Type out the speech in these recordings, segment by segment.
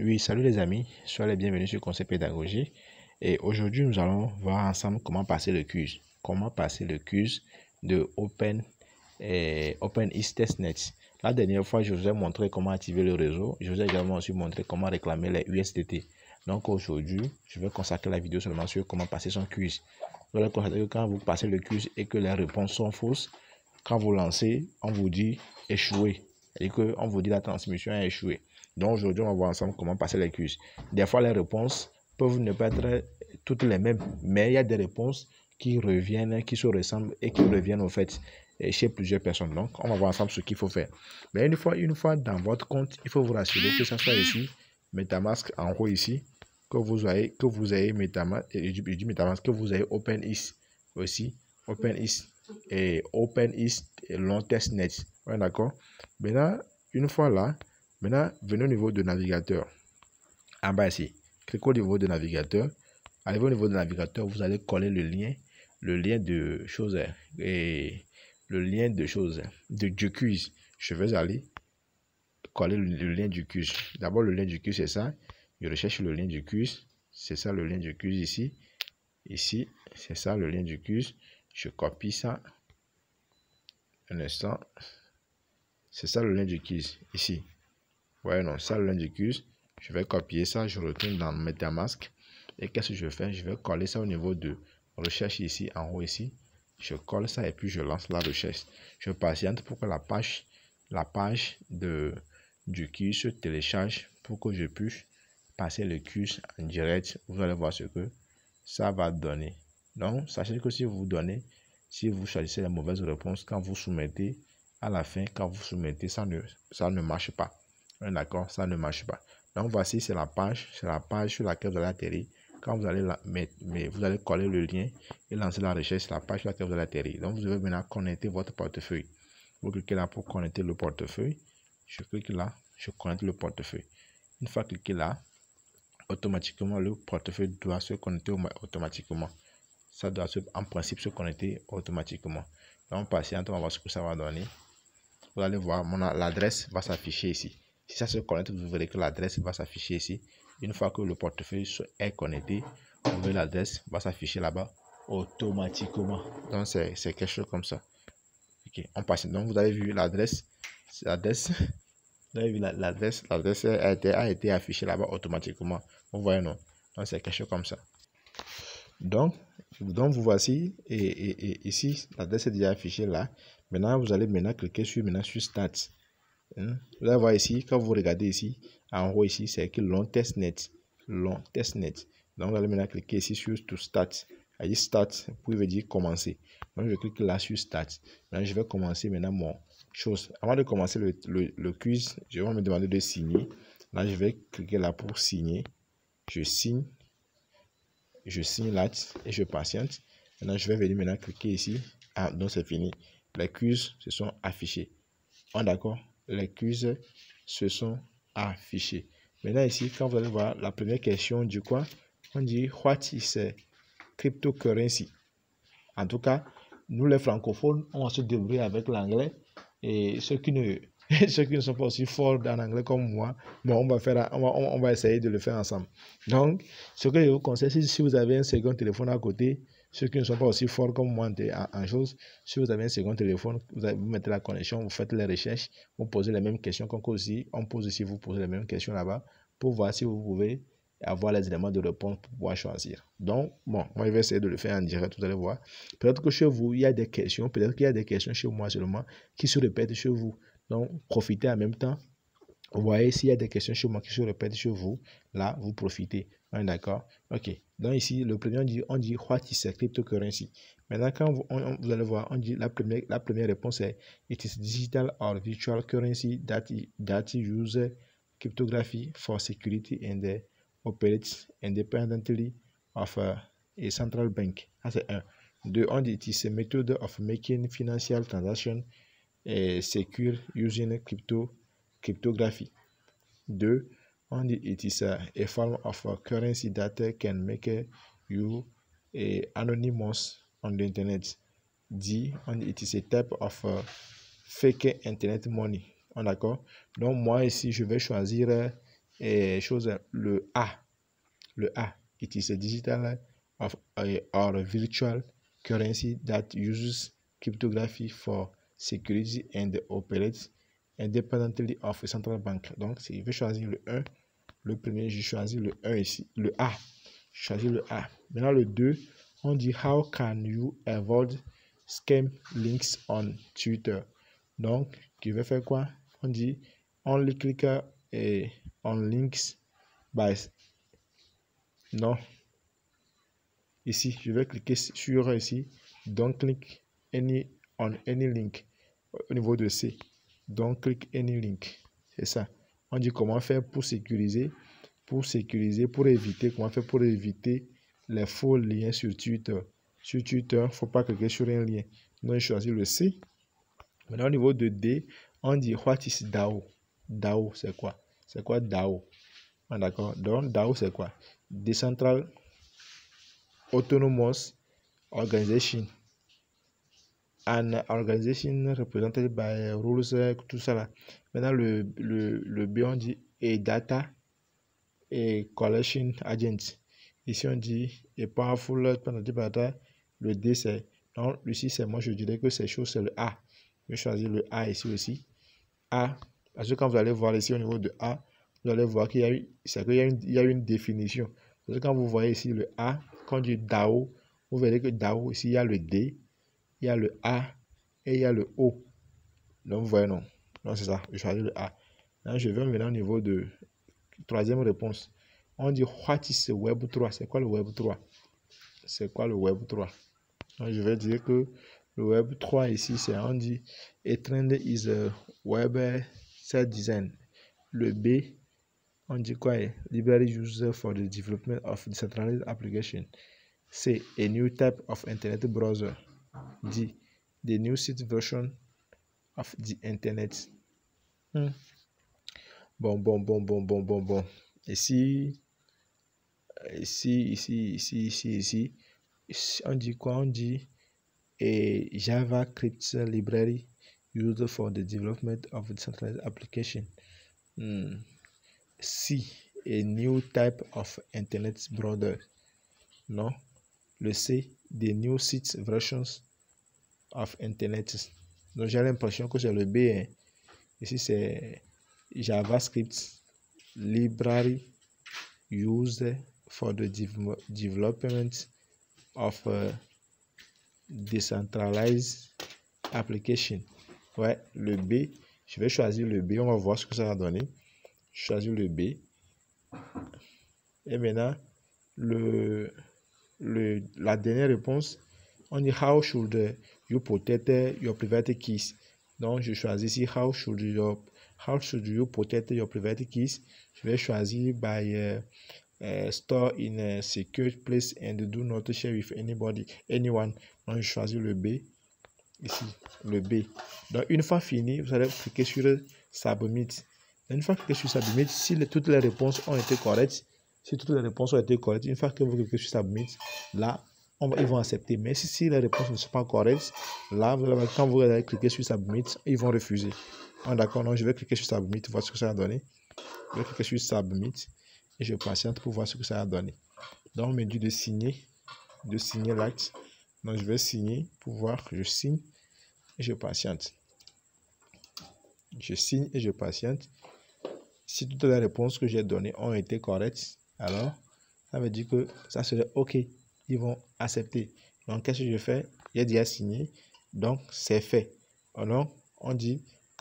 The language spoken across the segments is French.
Oui, salut les amis, soyez les bienvenus sur Conseil Pédagogie. Et aujourd'hui, nous allons voir ensemble comment passer le quiz. Comment passer le quiz de Open Testnet. La dernière fois, je vous ai montré comment activer le réseau. Je vous ai également aussi montré comment réclamer les USDT. Donc aujourd'hui, je vais consacrer la vidéo seulement sur comment passer son quiz. Vous allez constater que quand vous passez le quiz et que les réponses sont fausses, quand vous lancez, on vous dit échoué. Et qu'on vous dit la transmission a échoué. Donc aujourd'hui, on va voir ensemble comment passer les quiz. Des fois, les réponses peuvent ne pas être toutes les mêmes, mais il y a des réponses qui reviennent, qui se ressemblent et qui reviennent au fait chez plusieurs personnes. Donc, on va voir ensemble ce qu'il faut faire. Mais une fois dans votre compte, il faut vous rassurer que ça soit ici, MetaMask en haut ici, que vous ayez MetaMask, je dis MetaMask, que vous ayez OpenEast aussi, OpenEast et OpenEast long testnet. Ouais, d'accord. Maintenant, une fois là, maintenant, venez au niveau de navigateur. En bas ici, cliquez au niveau de navigateur. Arrivez au niveau de navigateur, vous allez coller le lien de choses et le lien de choses du quiz. Je vais aller coller le lien du quiz. D'abord, le lien du quiz, c'est ça. Je recherche le lien du quiz. C'est ça le lien du quiz ici. Ici, c'est ça le lien du quiz. Je copie ça. Un instant. C'est ça le lien du quiz ici. Ouais, non, ça le lien du quiz. Je vais copier ça, je retourne dans MetaMask. Et qu'est-ce que je fais? Je vais coller ça au niveau de recherche ici, en haut ici. Je colle ça et puis je lance la recherche. Je patiente pour que la page du quiz se télécharge pour que je puisse passer le quiz en direct. Vous allez voir ce que ça va donner. Donc, sachez que si vous choisissez la mauvaise réponse, quand vous soumettez, à la fin, quand vous soumettez, ça ne marche pas. D'accord, ça ne marche pas. Donc voici, c'est la page sur laquelle vous allez atterrir. Quand vous allez vous allez coller le lien et lancer la recherche, c'est la page sur laquelle vous allez atterrir. Donc vous devez maintenant connecter votre portefeuille. Vous cliquez là pour connecter le portefeuille. Je clique là, je connecte le portefeuille. Une fois cliqué là, automatiquement le portefeuille doit se connecter automatiquement. Ça doit en principe se connecter automatiquement. Donc patiente, on va voir ce que ça va donner. Vous allez voir, l'adresse va s'afficher ici. Si ça se connecte, vous verrez que l'adresse va s'afficher ici. Une fois que le portefeuille est connecté, vous verrez l'adresse va s'afficher là-bas automatiquement. Donc, c'est quelque chose comme ça. Ok, on passe. Donc, vous avez vu l'adresse. Vous avez vu l'adresse a été affichée là-bas automatiquement. Vous voyez, non? Donc, c'est quelque chose comme ça. Donc vous voici. Et ici, l'adresse est déjà affichée là. Maintenant, vous allez cliquer sur Start. Vous allez voir ici, quand vous regardez ici, en haut ici, c'est écrit long testnet. Long testnet. Donc, vous allez maintenant cliquer ici sur To Start. Il dit Start, vous pouvez dire commencer. Donc, je clique là sur Start. Maintenant, je vais commencer maintenant mon chose. Avant de commencer le quiz, je vais me demander de signer. Là, je vais cliquer là pour signer. Je signe là et je patiente. Maintenant, je vais venir maintenant cliquer ici. Ah, donc c'est fini. Les quiz se sont affichés. On est d'accord? Les quiz se sont affichés. Maintenant ici, quand vous allez voir la première question, du quoi? On dit What is cryptocurrency? En tout cas, nous les francophones, on va se débrouiller avec l'anglais. Et ceux qui ne sont pas aussi forts en anglais comme moi, bon, on va essayer de le faire ensemble. Donc, ce que je vous conseille, si vous avez un second téléphone à côté, ceux qui ne sont pas aussi forts comme moi en choses, si vous avez un second téléphone, vous mettez la connexion, vous faites les recherches, vous posez les mêmes questions qu'on pose ici, on pose ici, vous posez les mêmes questions là-bas, pour voir si vous pouvez avoir les éléments de réponse pour pouvoir choisir. Donc, bon, moi, je vais essayer de le faire en direct, vous allez voir. Peut-être que chez vous, il y a des questions, peut-être qu'il y a des questions chez moi seulement qui se répètent chez vous. Donc, profitez en même temps. Vous voyez, s'il y a des questions chez moi qui se répètent chez vous, là, vous profitez. D'accord? Ok. Donc ici, le premier, on dit What is cryptocurrency? Maintenant, quand vous allez voir, on dit la première réponse est It is digital or virtual currency that use cryptography for security and operates independently of a central bank. Ça, c'est un. Deux, on dit It is a method of making financial transactions secure using cryptography. 2. On dit it is a form of a currency that can make you anonymous on the internet. D. On dit it is a type of fake internet money. D'accord? Donc moi ici je vais choisir chose, le A. Le A. It is a digital or virtual currency that uses cryptography for security and operates independently of a central bank. Donc, si je vais choisir le 1, le premier, je choisis le 1 ici, le A. Je choisis le A. Maintenant, le 2, on dit how can you avoid scam links on Twitter? Donc, je vais faire quoi? On dit only click on links by. Non. Ici, je vais cliquer sur ici. Don't click on any link au niveau de C. Don't click any link. C'est ça. On dit comment faire pour sécuriser, pour éviter, comment faire pour éviter les faux liens sur Twitter. Sur Twitter, il ne faut pas cliquer sur un lien. Donc, je choisis le C. Maintenant, au niveau de D, on dit what is DAO? DAO, c'est quoi? C'est quoi DAO? Ah, d'accord. Donc, DAO, c'est quoi? Decentral Autonomous Organization. An organization represented by rules, tout ça là. Maintenant, le B, on dit a data et collection agent. Ici, on dit a powerful data. Le D, c'est. Donc, ici, c'est moi, je dirais que ces choses, c'est le A. Je vais choisir le A ici aussi. A. Parce que quand vous allez voir ici au niveau de A, vous allez voir qu'il y a une définition. Parce que quand vous voyez ici le A, quand on dit DAO, vous verrez que DAO, ici, il y a le D, il y a le A et il y a le O. Donc, vous voyez, non. Donc, c'est ça. Je choisis le A. Là, je vais maintenant au niveau de troisième réponse. On dit what is Web 3? C'est quoi le Web 3? C'est quoi le Web 3? Donc, je vais dire que le Web 3 ici, c'est on dit a trend is a web set design. Le B, on dit quoi? Library used for the development of decentralized application. C, a new type of internet browser. D, the new site version of the internet. Bon. Ici, on dit quoi? On dit a JavaScript library used for the development of decentralized application. C, a new type of internet browser. Non. Le C, the new site versions of internet. Donc j'ai l'impression que c'est le B. Hein. Ici c'est JavaScript library used for the development of decentralized application. Ouais, le B. Je vais choisir le B. On va voir ce que ça va donner. Je choisis le B. Et maintenant, la dernière réponse, on dit how should you protect your private keys. Donc, je choisis ici how should you protect your private keys. Je vais choisir by store in a secure place and do not share with anyone. Donc, je choisis le B. Ici, le B. Donc, une fois fini, vous allez cliquer sur Submit. Une fois cliqué sur Submit, si toutes les réponses ont été correctes, une fois que vous cliquez sur Submit, là, ils vont accepter. Mais si les réponses ne sont pas correctes, là, quand vous allez cliquer sur Submit, ils vont refuser. D'accord, donc je vais cliquer sur Submit, voir ce que ça va donner. Je vais cliquer sur Submit et je patiente pour voir ce que ça va donner. Donc, on me dit de signer l'acte. Donc, je vais signer pour voir. Je signe et je patiente. Je signe et je patiente. Si toutes les réponses que j'ai données ont été correctes, alors ça veut dire que ça serait OK. Ils vont accepter. Donc, qu'est-ce que je fais? J'ai déjà signé. Donc, c'est fait. Alors, quand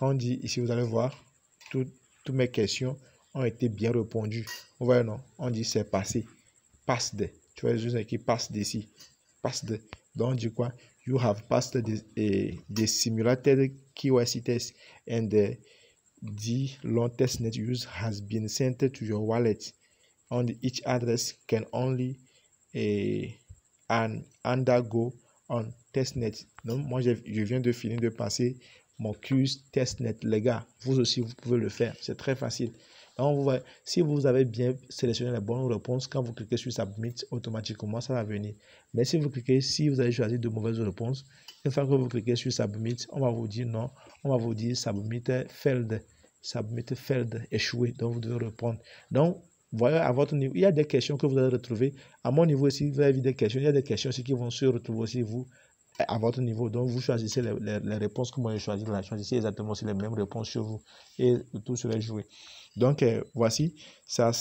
on dit ici, vous allez voir, toutes mes questions ont été bien répondues. Vous voyez, non? On dit c'est passé. Passed. Tu vois, juste qui passe d'ici. Passed. Donc, on dit quoi? You have passed the simulated KYC test and the long testnet use has been sent to your wallet. On each address can only undergo on testnet. Donc, moi, je viens de finir de passer mon quiz testnet. Les gars, vous aussi, vous pouvez le faire. C'est très facile. Donc, si vous avez bien sélectionné les bonnes réponses, quand vous cliquez sur Submit, automatiquement, ça va venir. Mais si vous avez choisi de mauvaises réponses, une fois que vous cliquez sur Submit, on va vous dire non. On va vous dire Submit failed. submit failed, échoué. Donc, vous devez répondre. Donc, voilà, à votre niveau, il y a des questions que vous allez retrouver. À mon niveau aussi, vous avez vu des questions. Il y a des questions aussi qui vont se retrouver aussi, vous, à votre niveau. Donc, vous choisissez les réponses que moi j'ai choisies. Choisissez exactement aussi les mêmes réponses sur vous. Et tout sera joué. Donc, voici, c'est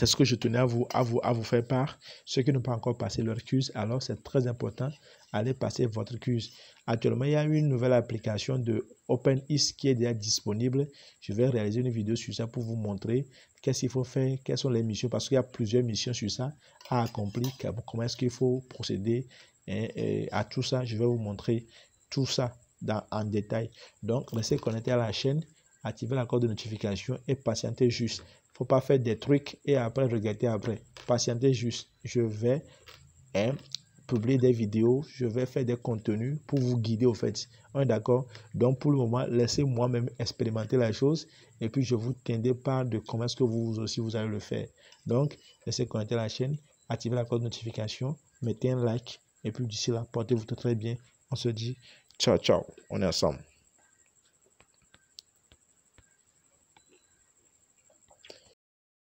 ce que je tenais à vous faire part. Ceux qui n'ont pas encore passé leur quiz, alors c'est très important, allez passer votre quiz. Actuellement, il y a une nouvelle application de OpenIS qui est déjà disponible. Je vais réaliser une vidéo sur ça pour vous montrer qu'est-ce qu'il faut faire, quelles sont les missions, parce qu'il y a plusieurs missions sur ça à accomplir, comment est-ce qu'il faut procéder à tout ça. Je vais vous montrer tout ça en détail. Donc, restez connecté à la chaîne, activez la cloche de notification et patientez juste. Il ne faut pas faire des trucs et après regretter après. Patientez juste. Je vais publier des vidéos, je vais faire des contenus pour vous guider au fait. On est d'accord? Donc pour le moment, laissez moi-même expérimenter la chose et puis je vous tiendrai pas de comment est-ce que vous aussi vous allez le faire. Donc, laissez connecter la chaîne, activez la cloche de notification, mettez un like et puis d'ici là, portez-vous très bien. On se dit ciao, ciao. On est ensemble.